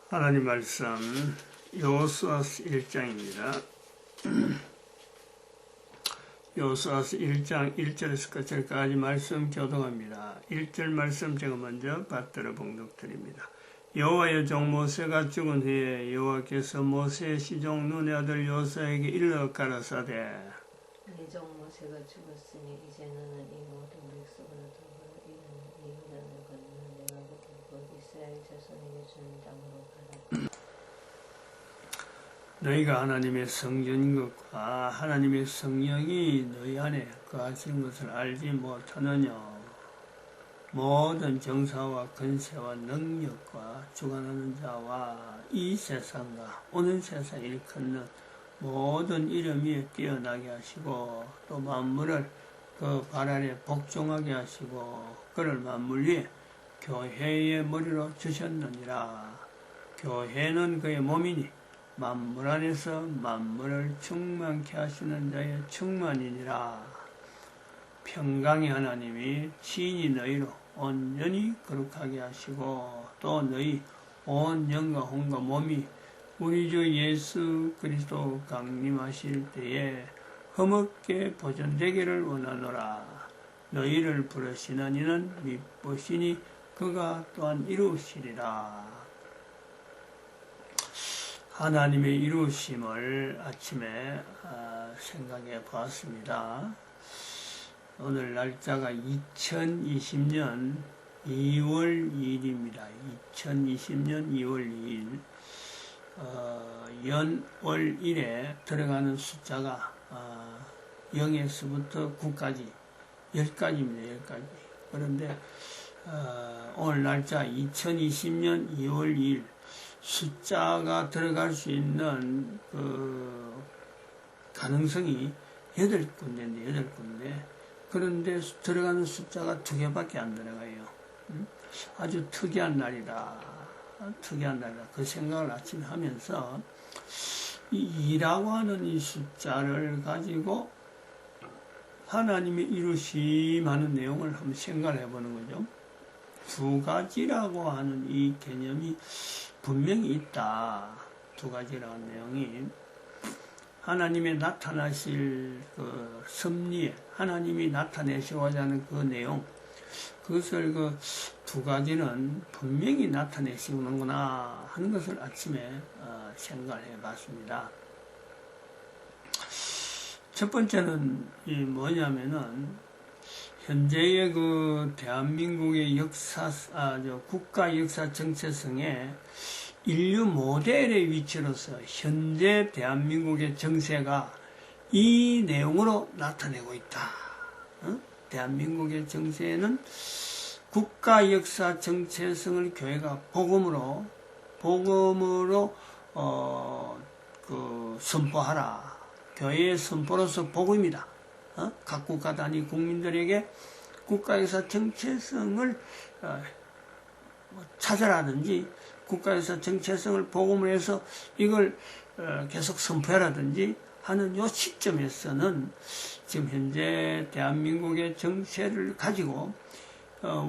하나님 말씀 여호수아서 1장입니다. 여호수아서 1장 1절에서 끝까지 말씀 교독합니다. 1절 말씀 제가 먼저 받들어 봉독드립니다. 여호와의 종 모세가 죽은 후에 여호와께서 모세의 시종 눈의 아들 여호수아에게 일러 가라사대 내 종 모세가 죽었으니 이제 너는 이 모든 백성을 도로 이르는 이 요단을 건너 내가 곧 이스라엘 자손에게 주는 땅으로 가라. 너희가 하나님의 성전인 것과 하나님의 성령이 너희 안에 거하시는 것을 알지 못하느냐. 모든 정사와 권세와 능력과 주관하는 자와 이 세상과 오는 세상 일컫는 모든 이름 위에 뛰어나게 하시고 또 만물을 그 발 아래 복종하게 하시고 그를 만물 위에 교회의 머리로 주셨느니라. 교회는 그의 몸이니 만물 안에서 만물을 충만케 하시는 자의 충만이니라. 평강의 하나님이 친히 너희로 온전히 거룩하게 하시고 또 너희 온 영과 혼과 몸이 우리 주 예수 그리스도 강림하실 때에 흠없게 보존되기를 원하노라. 너희를 부르시는 이는 미쁘시니 그가 또한 이루시리라. 하나님의 이루심을 아침에 생각해 보았습니다. 오늘 날짜가 2020년 2월 2일입니다. 2020년 2월 2일 연월 1에 들어가는 숫자가 0에서부터 9까지 10가지입니다. 10가지. 그런데 오늘 날짜 2020년 2월 2일 숫자가 들어갈 수 있는 그 가능성이 8군데인데 8군데. 그런데 들어가는 숫자가 2개밖에 안 들어가요. 아주 특이한 날이다. 특이한 날이다. 그 생각을 아침에 하면서 이 2라고 하는 이 숫자를 가지고 하나님의 이루심하는 내용을 한번 생각을 해보는 거죠. 2가지라고 하는 이 개념이 분명히 있다. 2가지라는 내용이 하나님의 나타나실 그 섭리에 하나님이 나타내시고자 하는 그 내용, 그것을 그 2가지는 분명히 나타내시는구나 하는 것을 아침에 생각을 해봤습니다. 첫 번째는 이 뭐냐면은 현재의 그 대한민국의 역사, 국가 역사 정체성에 인류 모델의 위치로서 현재 대한민국의 정세가 이 내용으로 나타내고 있다. 대한민국의 정세는 국가 역사 정체성을 교회가 복음으로 선포하라. 교회의 선포로서 복음이다. 각 국가 단위 국민들에게 국가 역사 정체성을 찾아라든지 국가에서 정체성을 복음을 해서 이걸 계속 선포하라든지 하는 요 시점에서는 지금 현재 대한민국의 정세를 가지고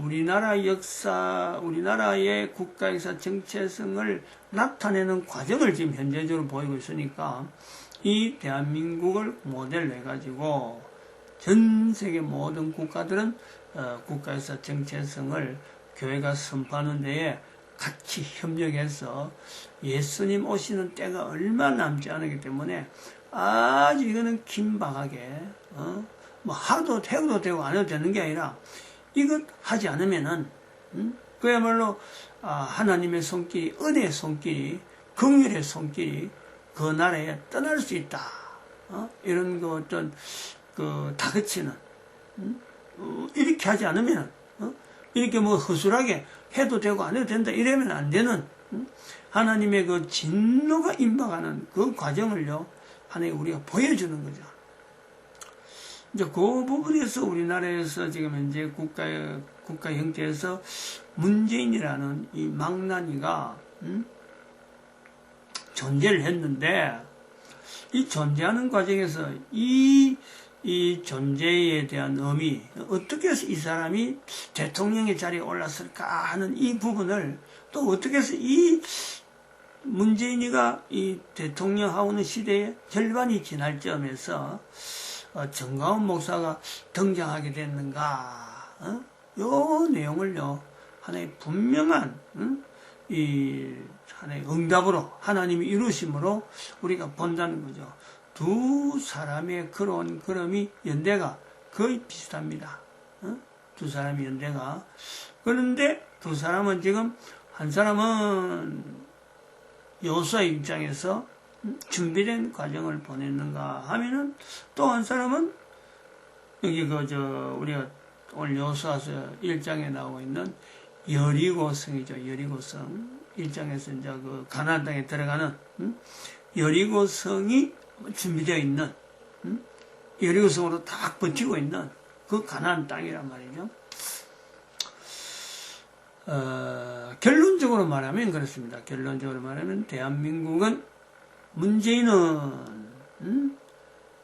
우리나라 역사, 우리나라의 국가 역사 정체성을 나타내는 과정을 지금 현재적으로 보이고 있으니까 이 대한민국을 모델로 해가지고 전 세계 모든 국가들은 국가 역사 정체성을 교회가 선포하는 데에 같이 협력해서 예수님 오시는 때가 얼마 남지 않았기 때문에 아주 이거는 긴박하게 뭐 하도 해도 되고 안 해도 되는 게 아니라 이것 하지 않으면은 그야말로 하나님의 손길이, 은혜의 손길이, 긍휼의 손길이 그 나라에 떠날 수 있다. 이런 그 어떤 그 다그치는 이렇게 하지 않으면 이렇게 뭐 허술하게 해도 되고 안 해도 된다 이러면 안 되는 하나님의 그 진노가 임박하는 그 과정을요 하나님 우리가 보여주는 거죠. 이제 그 부분에서 우리나라에서 지금 현재 국가 형태에서 문재인이라는 이 망나니가 존재를 했는데 이 존재하는 과정에서 이 존재에 대한 의미, 어떻게 해서 이 사람이 대통령의 자리에 올랐을까 하는 이 부분을 또 어떻게 해서 이 문재인이가 이 대통령하고는 시대의 절반이 지날 점에서 정가원 목사가 등장하게 됐는가? 요 내용을요 하나의 분명한 이 하나의 응답으로 하나님이 이루심으로 우리가 본다는 거죠. 두 사람의 그런 걸음이 연대가 거의 비슷합니다. 두 사람의 연대가. 그런데 두 사람은 지금 한 사람은 여호수아의 입장에서 준비된 과정을 보냈는가 하면은 또 한 사람은 여기 우리가 오늘 여호수아서 1장에 나오고 있는 여리고성이죠. 여리고성 1장에서 이제 그 가나안 땅에 들어가는 여리고성이 준비되어 있는 여리고성으로 딱 버티고 있는 그 가나안 땅이란 말이죠. 결론적으로 말하면 그렇습니다. 결론적으로 말하면 대한민국은 문재인은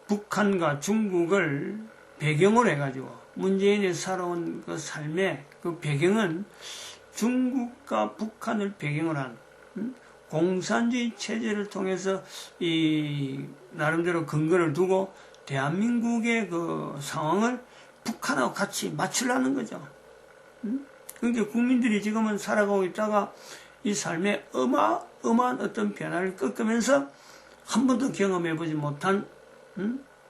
북한과 중국을 배경으로 해가지고 문재인이 살아온 그 삶의 그 배경은 중국과 북한을 배경으로 한 공산주의 체제를 통해서 이 나름대로 근거를 두고 대한민국의 그 상황을 북한하고 같이 맞추려는 거죠. 그러니까 국민들이 지금은 살아가고 있다가 이 삶의 어마어마한 어떤 변화를 꺾으면서 한 번도 경험해보지 못한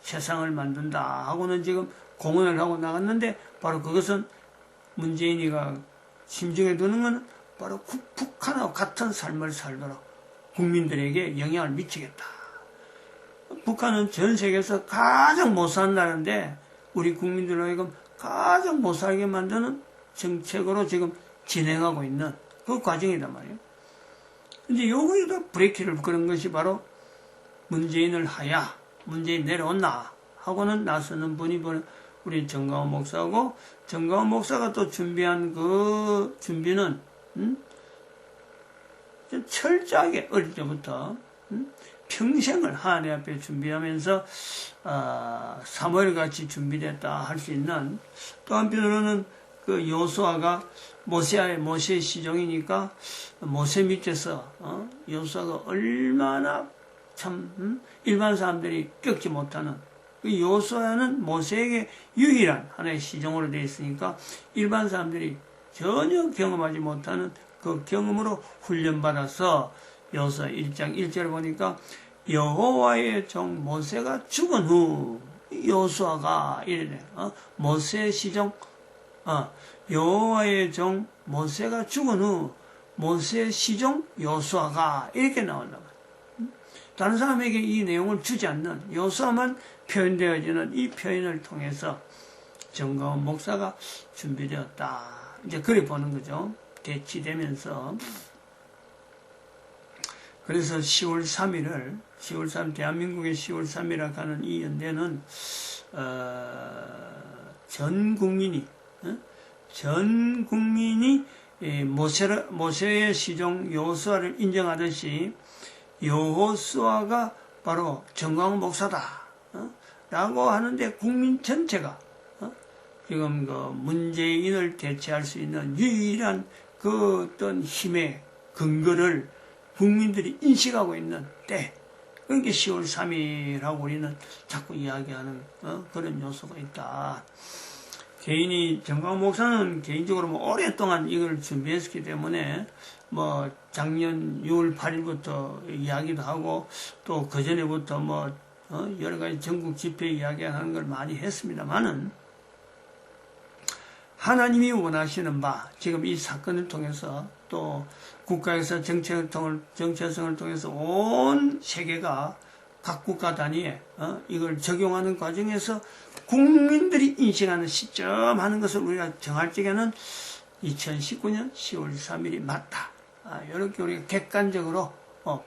세상을 만든다 하고는 지금 공언을 하고 나갔는데 바로 그것은 문재인이가 심중에 두는 것은 바로 북한하고 같은 삶을 살도록 국민들에게 영향을 미치겠다. 북한은 전 세계에서 가장 못 사는 나라인데 우리 국민들로 하여금 가장 못 살게 만드는 정책으로 지금 진행하고 있는 그 과정이란 말이에요. 근데 요거에다 브레이크를 거는 것이 바로 문재인을 하야, 문재인 내려온나 하고는 나서는 분이 우리 정가원 목사고, 정가원 목사가 또 준비한 그 준비는 철저하게 어릴 때부터 평생을 하나님 앞에 준비하면서 사무엘같이 준비됐다 할 수 있는, 또 한편으로는 그 여호수아가 모세의 시종이니까 모세 밑에서 여호수아가 얼마나 참 일반 사람들이 겪지 못하는, 그 여호수아는 모세에게 유일한 하나의 시종으로 되어 있으니까 일반 사람들이 전혀 경험하지 못하는 그 경험으로 훈련받아서 여호수아 1장 1절을 보니까 여호와의 종 모세가 죽은 후 여호수아가 이래 모세의 시종 여호와의 종 모세가 죽은 후 모세의 시종 여호수아가 이렇게 나온다고. 다른 사람에게 이 내용을 주지 않는 여호수아만 표현되어지는 이 표현을 통해서 정가원 목사가 준비되었다. 이제 그래 보는 거죠. 대치되면서. 그래서 10월 3일 대한민국의 10월 3일이라고 하는 이 연대는 전 국민이 모세의 시종 여호수아를 인정하듯이 여호수아가 바로 정가원 목사다 라고 하는데 국민 전체가 지금 그 문재인을 대체할 수 있는 유일한 그 어떤 힘의 근거를 국민들이 인식하고 있는 때, 그러니까 10월 3일하고 우리는 자꾸 이야기하는 그런 요소가 있다. 정가원 목사는 개인적으로 오랫동안 이걸 준비했기 때문에 작년 6월 8일부터 이야기도 하고 또 그전에부터 여러 가지 전국 집회 이야기하는 걸 많이 했습니다만은 하나님이 원하시는 바, 지금 이 사건을 통해서 또 국가에서 정체성을 통해서 온 세계가 각 국가 단위에 이걸 적용하는 과정에서 국민들이 인식하는 시점 하는 것을 우리가 정할 적에는 2019년 10월 3일이 맞다. 이렇게 우리가 객관적으로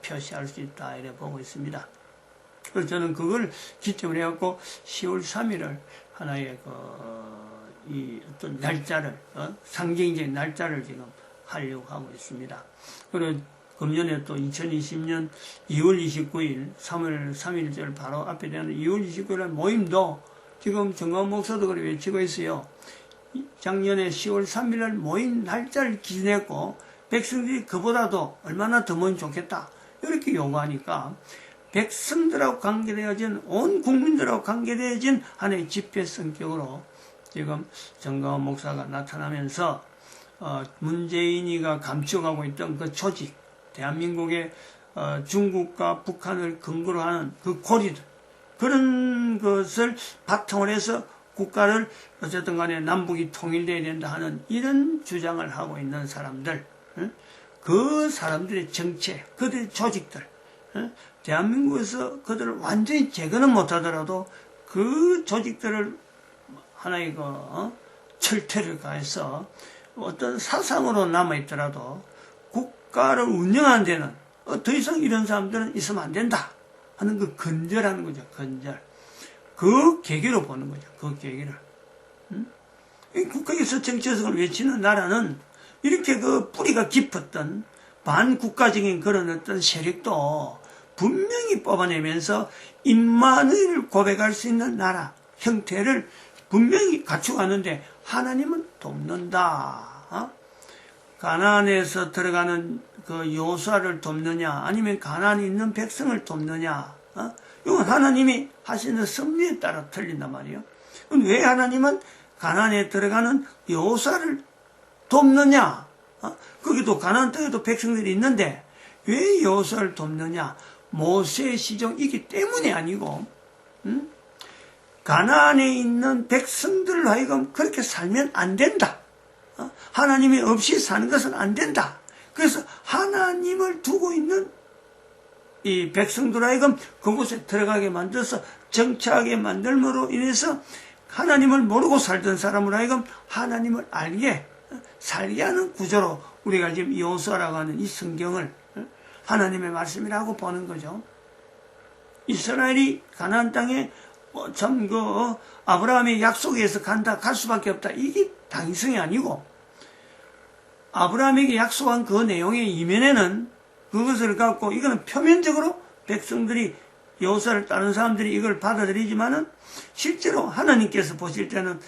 표시할 수 있다. 이래 보고 있습니다. 그래서 저는 그걸 기점으로 해갖고 10월 3일을 하나의 이 어떤 날짜를, 상징적인 날짜를 지금 하려고 하고 있습니다. 그리고 금년에 또 2020년 2월 29일, 3월 3일절 바로 앞에 되는 2월 29일 모임도 지금 정가원 목사도 그래 외치고 있어요. 작년에 10월 3일날 모임 날짜를 기준했고 백성들이 그보다도 얼마나 더 먼 좋겠다. 이렇게 요구하니까 백성들하고 관계되어진, 온 국민들하고 관계되어진 하나의 집회 성격으로 지금 정가원 목사가 나타나면서 문재인이가 감춰가고 있던 그 조직, 대한민국의 중국과 북한을 근거로 하는 그 고리들, 그런 것을 바탕으로 해서 국가를 어쨌든 간에 남북이 통일돼야 된다 하는 이런 주장을 하고 있는 사람들, 그 사람들의 정체, 그들의 조직들, 대한민국에서 그들을 완전히 제거는 못하더라도 그 조직들을 하나의 철퇴를 가해서 어떤 사상으로 남아있더라도 국가를 운영하는 데는 더 이상 이런 사람들은 있으면 안 된다 하는 그 건절하는 거죠. 건절. 그 계기로 보는 거죠. 그 계기를. 국가에서 정체성을 외치는 나라는 이렇게 그 뿌리가 깊었던 반국가적인 그런 어떤 세력도 분명히 뽑아내면서 임마누엘을 고백할 수 있는 나라 형태를 분명히 갖추어가는데 하나님은 돕는다. 가나안에서 들어가는 그 요수아를 돕느냐, 아니면 가나안에 있는 백성을 돕느냐, 이건 하나님이 하시는 섭리에 따라 틀린단 말이에요. 그럼 왜 하나님은 가나안에 들어가는 요수아를 돕느냐? 거기도 가나안 땅에도 백성들이 있는데 왜 요수아를 돕느냐? 모세의 시종이기 때문이 아니고, 가나안에 있는 백성들로 하여금 그렇게 살면 안 된다. 하나님이 없이 사는 것은 안 된다. 그래서 하나님을 두고 있는 이 백성들 하여금 그곳에 들어가게 만들어서 정착하게 만들므로 인해서 하나님을 모르고 살던 사람으로 하여금 하나님을 살게 하는 구조로 우리가 지금 여호수아라고 하는 이 성경을 하나님의 말씀이라고 보는 거죠. 이스라엘이 가나안 땅에 참 아브라함의 약속에서 갈 수밖에 없다. 이게 당위성이 아니고, 아브라함에게 약속한 그 내용의 이면에는 그것을 갖고 이거는 표면적으로 백성들이 여호수아를 따른 사람들이 이걸 받아들이지만은 실제로 하나님께서 보실 때는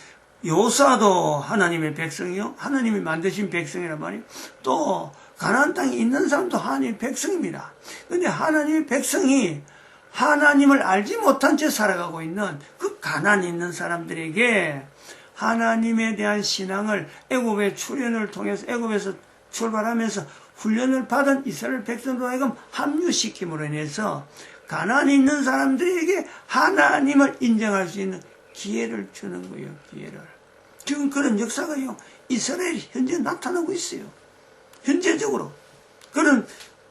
여호수아도 하나님의 백성이요, 하나님이 만드신 백성이란 말이에요. 또 가나안 땅에 있는 사람도 하나님의 백성입니다. 그런데 하나님의 백성이 하나님을 알지 못한 채 살아가고 있는 그 가나안에 있는 사람들에게 하나님에 대한 신앙을 애굽의 출현을 통해서 애굽에서 출발하면서 훈련을 받은 이스라엘 백성도 하여금 합류시킴으로 인해서 가나안에 있는 사람들에게 하나님을 인정할 수 있는 기회를 주는 거예요. 기회를. 지금 그런 역사가요, 이스라엘이 현재 나타나고 있어요. 현재적으로. 그런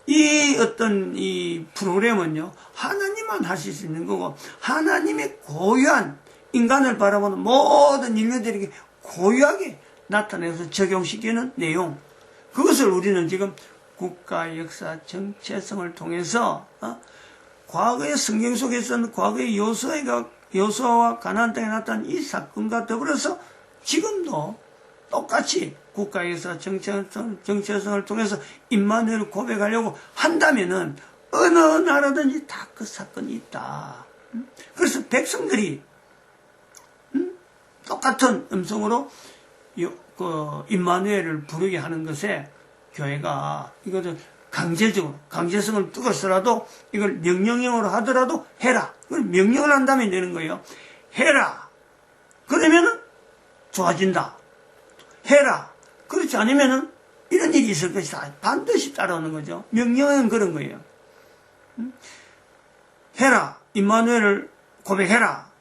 이 프로그램은요, 하나님만 하실 수 있는 거고, 하나님의 고유한 인간을 바라보는 모든 인류들에게 고유하게 나타내서 적용시키는 내용, 그것을 우리는 지금 국가 역사 정체성을 통해서 과거의 성경 속에서는 과거의 여호수아와 가나안 땅에 나타난 이 사건과 더불어서 지금도 똑같이 국가에서 정체성을 통해서 임마누엘을 고백하려고 한다면은 어느 나라든지 다 그 사건이 있다. 그래서 백성들이 똑같은 음성으로 임마누엘을 부르게 하는 것에 교회가 이것을 강제성을 두고서라도 이걸 명령형으로 하더라도 해라. 그걸 명령을 한다면 되는 거예요. 해라. 그러면은 좋아진다. 해라. 그렇지 않으면은 이런 일이 있을 것이다. 반드시 따라오는 거죠. 명령은 그런 거예요. 해라. 임마누엘을 고백해라.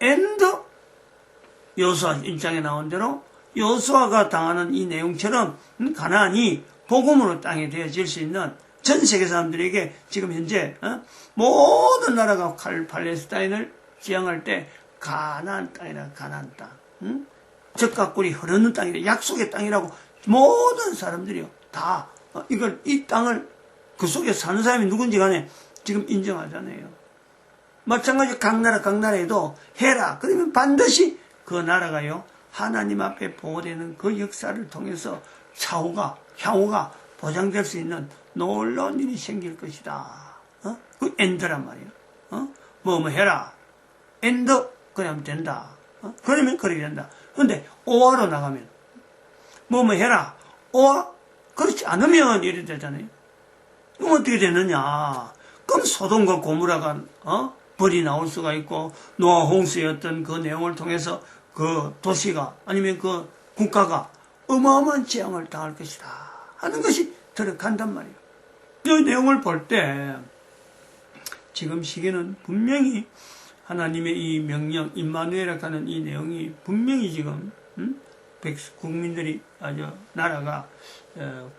and 여호수아 1장에 나온 대로 여호수아가 당하는 이 내용처럼 가나안이 복음으로 땅에 되어질 수 있는 전 세계 사람들에게 지금 현재 모든 나라가 팔레스타인을 지향할 때 가나안 땅이라 가나안 땅, 젖과 꿀이 흐르는 땅이라 약속의 땅이라고 모든 사람들이요 다 이 땅을 그 속에 사는 사람이 누군지 간에 지금 인정하잖아요. 마찬가지 각 나라에도 해라. 그러면 반드시 그 나라가요 하나님 앞에 보호되는 그 역사를 통해서 향후가 보장될 수 있는 놀라운 일이 생길 것이다. 그 엔드란 말이에요. 뭐 해라. 엔드 그러면 된다. 그러면 그렇게 된다. 근데 오화로 나가면 뭐 해라. 오화 그렇지 그렇지 않으면 이래 되잖아요. 그럼 어떻게 되느냐? 그럼 소돔과 고모라가 벌이 나올 수가 있고 노아 홍수의 어떤 그 내용을 통해서 그 도시가 아니면 그 국가가 어마어마한 재앙을 당할 것이다 하는 것이 들어간단 말이에요. 이 내용을 볼 때 지금 시기는 분명히 하나님의 이 명령 임마누엘이라고 하는 이 내용이 분명히 지금 국민들이 아주 나라가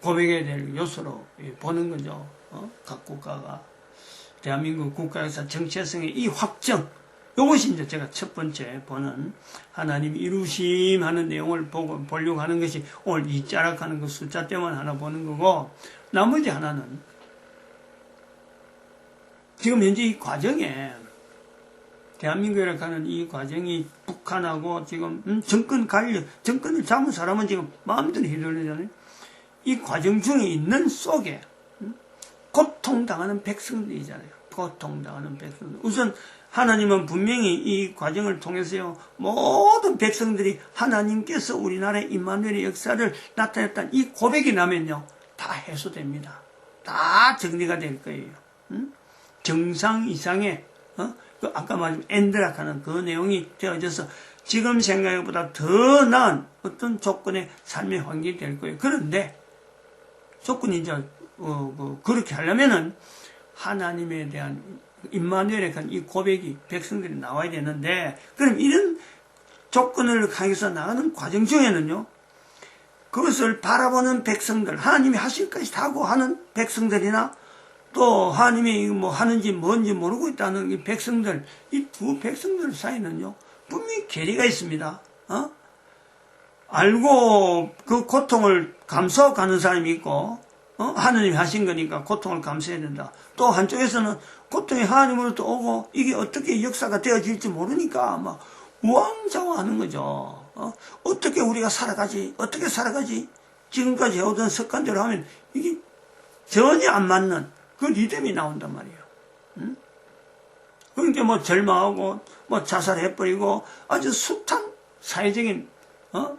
고백해야 될 요소로 보는 거죠. 각 국가가 대한민국 국가에서 정체성의 이 확정, 이것이 이제 제가 첫 번째 보는 하나님이 이루심하는 내용을 보려고 하는 것이 오늘 이 자락하는 그 숫자 때만 하나 보는 거고, 나머지 하나는 지금 현재 이 과정에 대한민국이라고 하는 이 과정이 북한하고 지금 정권을 잡은 사람은 지금 마음대로 휘둘리잖아요. 이 과정 중에 있는 속에 고통당하는 백성들이잖아요. 고통당하는 백성들. 우선 하나님은 분명히 이 과정을 통해서요, 모든 백성들이 하나님께서 우리나라의 임마누엘의 역사를 나타냈다는 이 고백이 나면요, 다 해소됩니다. 다 정리가 될 거예요. 정상 이상의 그 아까 말한 엔드락 하는 그 내용이 되어져서 지금 생각보다 더 나은 어떤 조건의 삶의 환경이 될 거예요. 그런데 조건이 이제 그렇게 하려면은 하나님에 대한 임마누엘에 대한 이 고백이 백성들이 나와야 되는데, 그럼 이런 조건을 향해서 나가는 과정 중에는요, 그것을 바라보는 백성들, 하나님이 하실 것이다 하고 하는 백성들이나 또 하나님이 뭐 하는지 뭔지 모르고 있다는 이 백성들, 이 두 백성들 사이는요, 분명히 괴리가 있습니다. 알고 그 고통을 감수하는 사람이 있고, 하나님이 하신 거니까 고통을 감수해야 된다. 또 한쪽에서는 고통이 하나님으로부터 오고 이게 어떻게 역사가 되어질지 모르니까 막 우왕좌왕하는 거죠. 어떻게 우리가 살아가지? 어떻게 살아가지? 지금까지 해오던 습관대로 하면 이게 전혀 안 맞는 그 리듬이 나온단 말이에요. 그러니까 뭐 절망하고 뭐 자살해버리고 아주 숱한 사회적인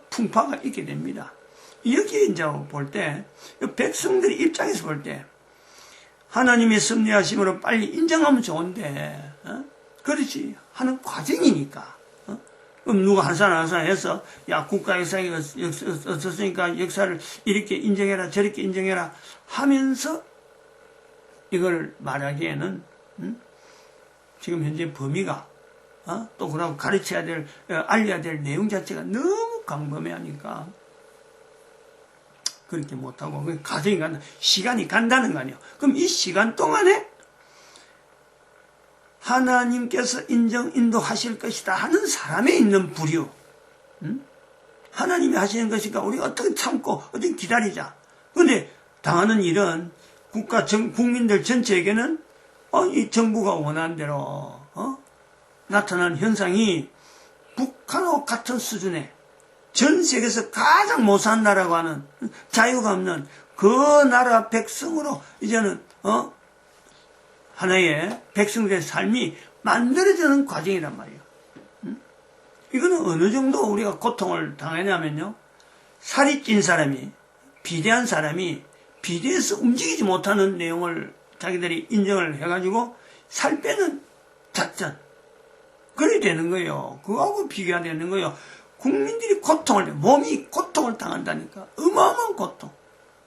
풍파가 있게 됩니다. 여기에 이제 볼 때, 백성들의 입장에서 볼 때, 하나님의 섭리하심으로 빨리 인정하면 좋은데, 그렇지, 하는 과정이니까. 그럼 누가 한 사람 해서, 야, 국가 역사가 없었으니까 역사를 이렇게 인정해라, 저렇게 인정해라 하면서 이걸 말하기에는, 지금 현재 범위가, 또 그러고 가르쳐야 될, 알려야 될 내용 자체가 너무 광범위하니까, 그렇게 못하고, 과정이 간다. 시간이 간다는 거 아니에요. 그럼 이 시간 동안에 하나님께서 인도하실 것이다 하는 사람에 있는 부류. 하나님이 하시는 것이니까 우리가 어떻게 참고, 어떻게 기다리자. 근데 당하는 일은 국민들 전체에게는, 이 정부가 원하는 대로, 나타난 현상이 북한하고 같은 수준의 전 세계에서 가장 못 사는 나라고 하는 자유가 없는 그 나라 백성으로 이제는 하나의 백성들의 삶이 만들어지는 과정이란 말이에요. 이거는 어느 정도 우리가 고통을 당하냐면요, 살이 찐 사람이, 비대한 사람이 비대해서 움직이지 못하는 내용을 자기들이 인정을 해가지고 살 빼는 작전, 그래 되는 거예요. 그거하고 비교가 되는 거예요. 국민들이 몸이 고통을 당한다니까. 어마어마한 고통.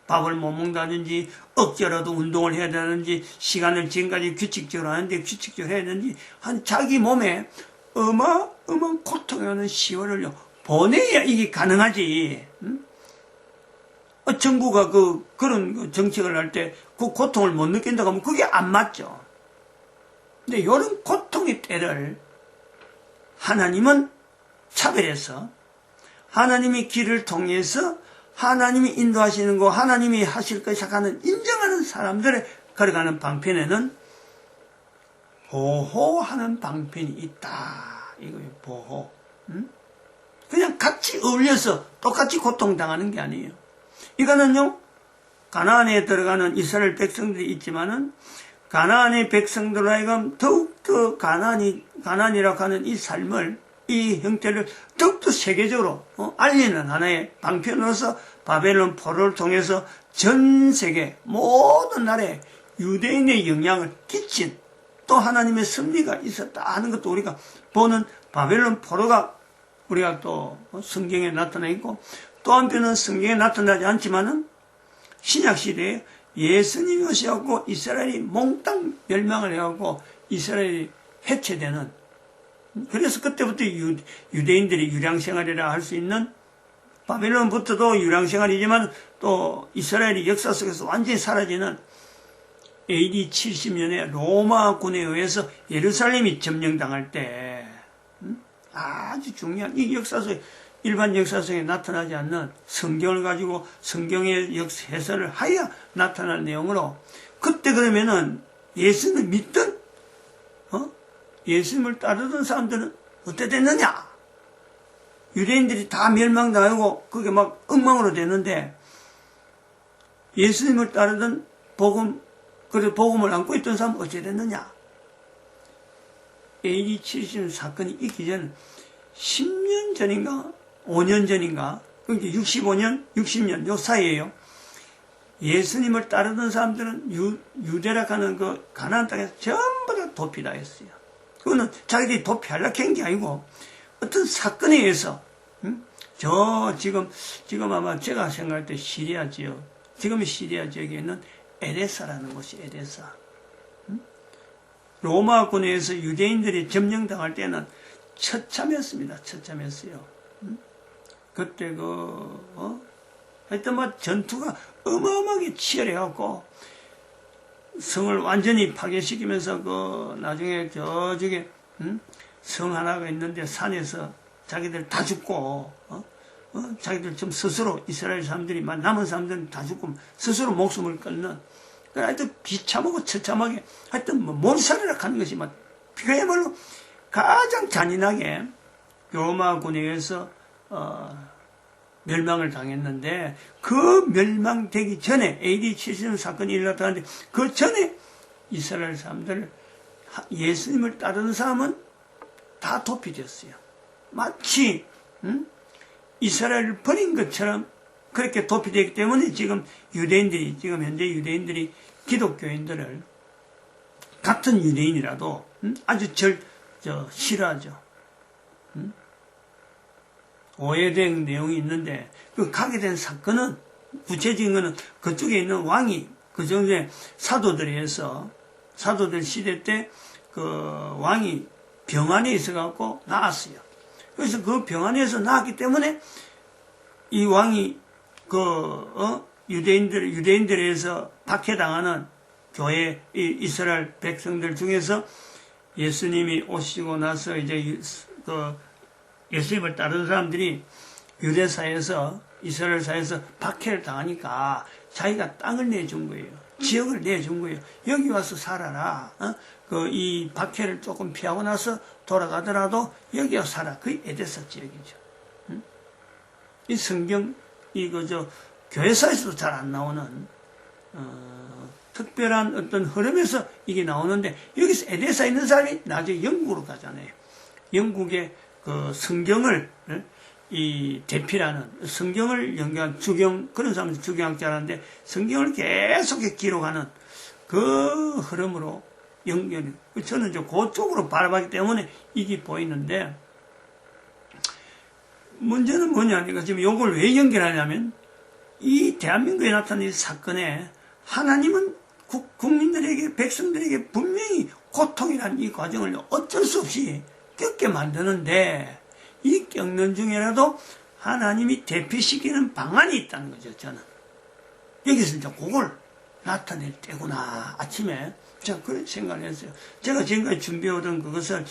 밥을 못 먹는다든지, 억지로라도 운동을 해야 되는지, 시간을 지금까지 규칙적으로 하는데 규칙적으로 해야 되는지, 자기 몸에 어마어마한 고통에 오는 시월을요, 보내야 이게 가능하지. 정부가 그런 정책을 할 때 그 고통을 못 느낀다고 하면 그게 안 맞죠. 근데 이런 고통의 때를 하나님은 차별해서 하나님의 길을 통해서 하나님이 인도하시는 거, 하나님이 하실 것이 하는 인정하는 사람들의 걸어가는 방편에는 보호하는 방편이 있다. 이거예요. 보호. 그냥 같이 어울려서 똑같이 고통당하는 게 아니에요. 이거는요, 가나안에 들어가는 이스라엘 백성들이 있지만은 가나안의 백성들로 하여금 더욱더 가나안이라고 하는 이 삶을, 이 형태를 더욱더 세계적으로 알리는 하나의 방편으로서 바벨론 포로를 통해서 전 세계 모든 나라에 유대인의 영향을 끼친 또 하나님의 섭리가 있었다 하는 것도 우리가 보는 바벨론 포로가 우리가 또 성경에 나타나 있고, 또 한편은 성경에 나타나지 않지만은 신약시대에 예수님이 오셔갖고 이스라엘이 몽땅 멸망을 해갖고 이스라엘이 해체되는, 그래서 그때부터 유대인들이 유랑생활이라 할 수 있는, 바벨론부터도 유랑생활이지만 또 이스라엘이 역사 속에서 완전히 사라지는 AD 70년에 로마군에 의해서 예루살렘이 점령당할 때 아주 중요한, 이 역사 속에, 일반 역사 속에 나타나지 않는 성경을 가지고 성경의 해설을 하여 나타난 내용으로, 그때 그러면은 예수님을 믿던 예수님을 따르던 사람들은 어떻게 됐느냐? 유대인들이 다 멸망당하고 그게 막 엉망으로 됐는데, 예수님을 따르던 그래서 복음을 안고 있던 사람은 어떻게 됐느냐? AD 70년 사건이 있기 전 10년 전인가 5년 전인가, 그러니까 65년 60년 요 사이에요. 예수님을 따르던 사람들은 유대라 하는 그 가나안 땅에서 전부 다 도피다 했어요. 그거는 자기들이 도피하려고 한 게 아니고 어떤 사건에 의해서, 지금 아마 제가 생각할 때 시리아 지역, 지금의 시리아 지역에 있는 에데사라는 곳이 에데사. 로마군에서 유대인들이 점령당할 때는 처참했습니다. 처참했어요. 그때 하여튼 전투가 어마어마하게 치열해갖고 성을 완전히 파괴시키면서 나중에 저쪽에 성 하나가 있는데 산에서 자기들 다 죽고 자기들 좀 스스로, 이스라엘 사람들이 남은 사람들은 다 죽고 스스로 목숨을 끊는, 하여튼 비참하고 처참하게 하여튼 몰살이라 하는 것이 그야말로 가장 잔인하게 로마군에 의해서 멸망을 당했는데, 그 멸망되기 전에 AD 70년 사건이 일어났다는데, 그 전에 이스라엘 사람들, 예수님을 따르는 사람은 다 도피됐어요. 마치 이스라엘을 버린 것처럼 그렇게 도피되기 때문에 지금 현재 유대인들이 기독교인들을 같은 유대인이라도 아주 싫어하죠. 오해된 내용이 있는데, 그 가게 된 사건은, 구체적인 거는 그쪽에 있는 왕이, 그 전에 사도들 시대 때 그 왕이 병안에 있어갖고 나았어요. 그래서 그 병안에서 나왔기 때문에 이 왕이 유대인들에 의해서 박해당하는 교회, 이스라엘 백성들 중에서 예수님이 오시고 나서 이제 예수님을 따르는 사람들이 유대사에서, 이스라엘 사회에서 박해를 당하니까 자기가 땅을 내준 거예요. 지역을 내준 거예요. 여기 와서 살아라. 이 박해를 조금 피하고 나서 돌아가더라도 여기 와서 살아. 그게 에데사 지역이죠. 이 성경, 교회사에서도 잘 안 나오는, 특별한 어떤 흐름에서 이게 나오는데, 여기서 에데사에 있는 사람이 나중에 영국으로 가잖아요. 영국의 그 성경을, 이 대피라는, 성경을 연구한 그런 사람들 주경학자라는데, 성경을 계속 기록하는 그 흐름으로 연결이, 저는 그쪽으로 바라봤기 때문에 이게 보이는데, 문제는 뭐냐니까, 지금 이걸 왜 연결하냐면, 이 대한민국에 나타난 이 사건에 하나님은 국민들에게, 백성들에게 분명히 고통이라는 이 과정을 어쩔 수 없이 겪게 만드는데, 이 겪는 중에라도 하나님이 대피시키는 방안이 있다는 거죠, 저는. 여기서 이제 그걸 나타낼 때구나. 아침에 제가 그런 생각을 했어요. 제가 지금까지 준비해오던 그것을,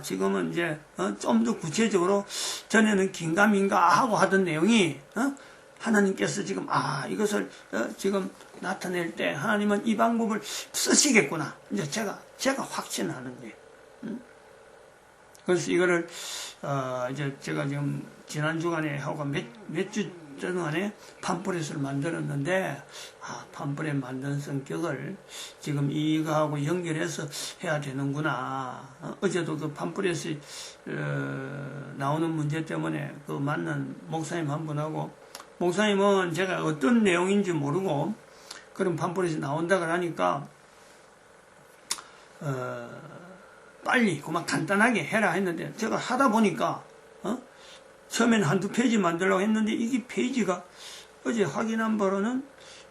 지금은 이제, 좀 더 구체적으로, 전에는 긴가민가 하고 하던 내용이, 하나님께서 지금, 이것을, 지금 나타낼 때, 하나님은 이 방법을 쓰시겠구나. 이제 제가 확신하는 거예요. 그래서 이거를, 이제 제가 지금 지난 주간에 하고 몇 주 동안에 팜프렛을 만들었는데, 팜프렛 만든 성격을 지금 이거하고 연결해서 해야 되는구나. 어제도 그 팜프렛이, 나오는 문제 때문에 그 맞는 목사님 한 분하고 목사님은 제가 어떤 내용인지 모르고 그런 판본에서 나온다 그러니까 빨리 그만 간단하게 해라 했는데 제가 하다 보니까 처음엔 한두 페이지 만들려고 했는데 이게 페이지가 어제 확인한 바로는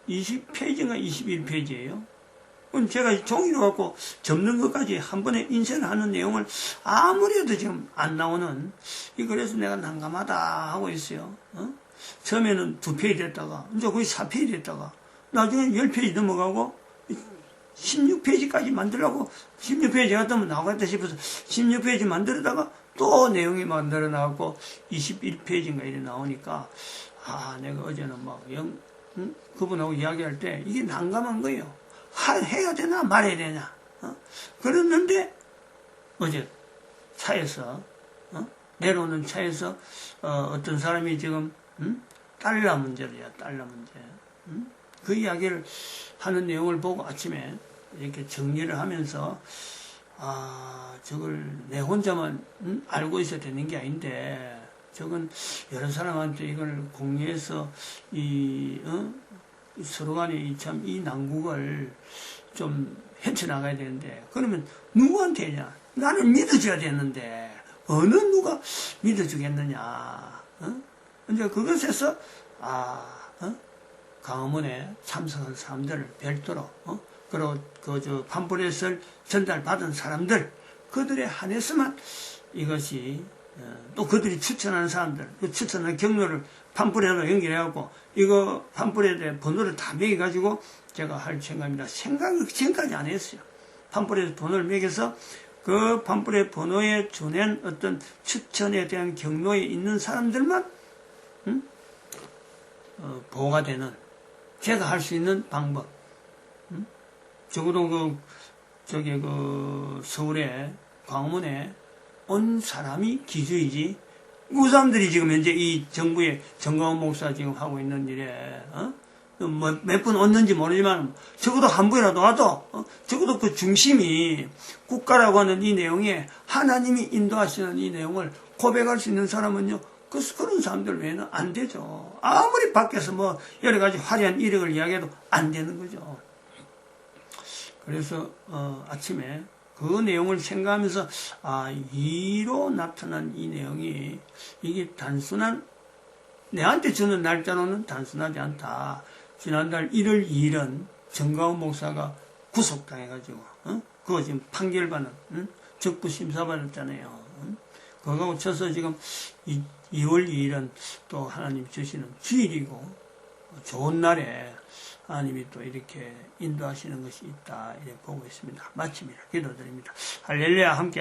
20페이지인가 21페이지예요. 제가 종이로 갖고 접는 것까지 한 번에 인쇄를 하는 내용을 아무래도 지금 안 나오는, 그래서 내가 난감하다 하고 있어요. 처음에는 2페이지 됐다가, 이제 거의 4페이지 됐다가, 나중에 10페이지 넘어가고, 16페이지까지 만들려고, 16페이지 갔다면 나오겠다 싶어서 16페이지 만들다가 또 내용이 만들어 나왔고, 21페이지인가 이래 나오니까, 내가 어제는 막, 그분하고 이야기할 때 이게 난감한 거예요. 해야 되나 말해야 되냐. 그랬는데 어제 차에서 내려오는 차에서 어떤 사람이 지금 달러 문제래요. 달러 문제. 그 이야기를 하는 내용을 보고 아침에 이렇게 정리를 하면서 저걸 내 혼자만 알고 있어야 되는 게 아닌데 저건 여러 사람한테 이걸 공유해서 서로 간에 참 이 난국을 좀 헤쳐나가야 되는데, 그러면 누구한테 하냐? 나는 믿어줘야 되는데, 어느 누가 믿어주겠느냐? 이제 그것에서, 강화문에 참석한 사람들을 별도로, 그리고 판프렛을 전달받은 사람들, 그들에 한해서만 이것이, 또 그들이 추천하는 사람들, 그 추천하는 경로를 판프렛으로 연결해갖고, 이거 판프렛에 번호를 다 매겨가지고 제가 할 생각입니다. 생각을 지금까지 안 했어요. 판프렛에 번호를 매겨서 그 판프렛 번호에 준한 어떤 추천에 대한 경로에 있는 사람들만 보호가 되는, 제가 할 수 있는 방법. 적어도 서울에 광화문에 온 사람이 기준이지. 그 사람들이 지금 현재 이 정부의 정광훈 목사 지금 하고 있는 일에 몇 분 왔는지 모르지만 적어도 한 분이라도 와도 적어도 그 중심이 국가라고 하는 이 내용에 하나님이 인도하시는 이 내용을 고백할 수 있는 사람은요, 그런 사람들 외에는 안 되죠. 아무리 밖에서 뭐 여러 가지 화려한 이력을 이야기해도 안 되는 거죠. 그래서 아침에 그 내용을 생각하면서 이로 나타난 이 내용이 이게 단순한 내한테 주는 날짜로는 단순하지 않다. 지난달 1월 2일은 정광훈 목사가 구속당해가지고 그거 지금 판결받는 적부 심사받았잖아요. 그거하고 쳐서 지금 2월 2일은 또 하나님 주시는 주일이고 좋은 날에 하나님이 또 이렇게 인도하시는 것이 있다, 이렇게 보고 있습니다. 마칩니다. 기도드립니다. 할렐루야. 함께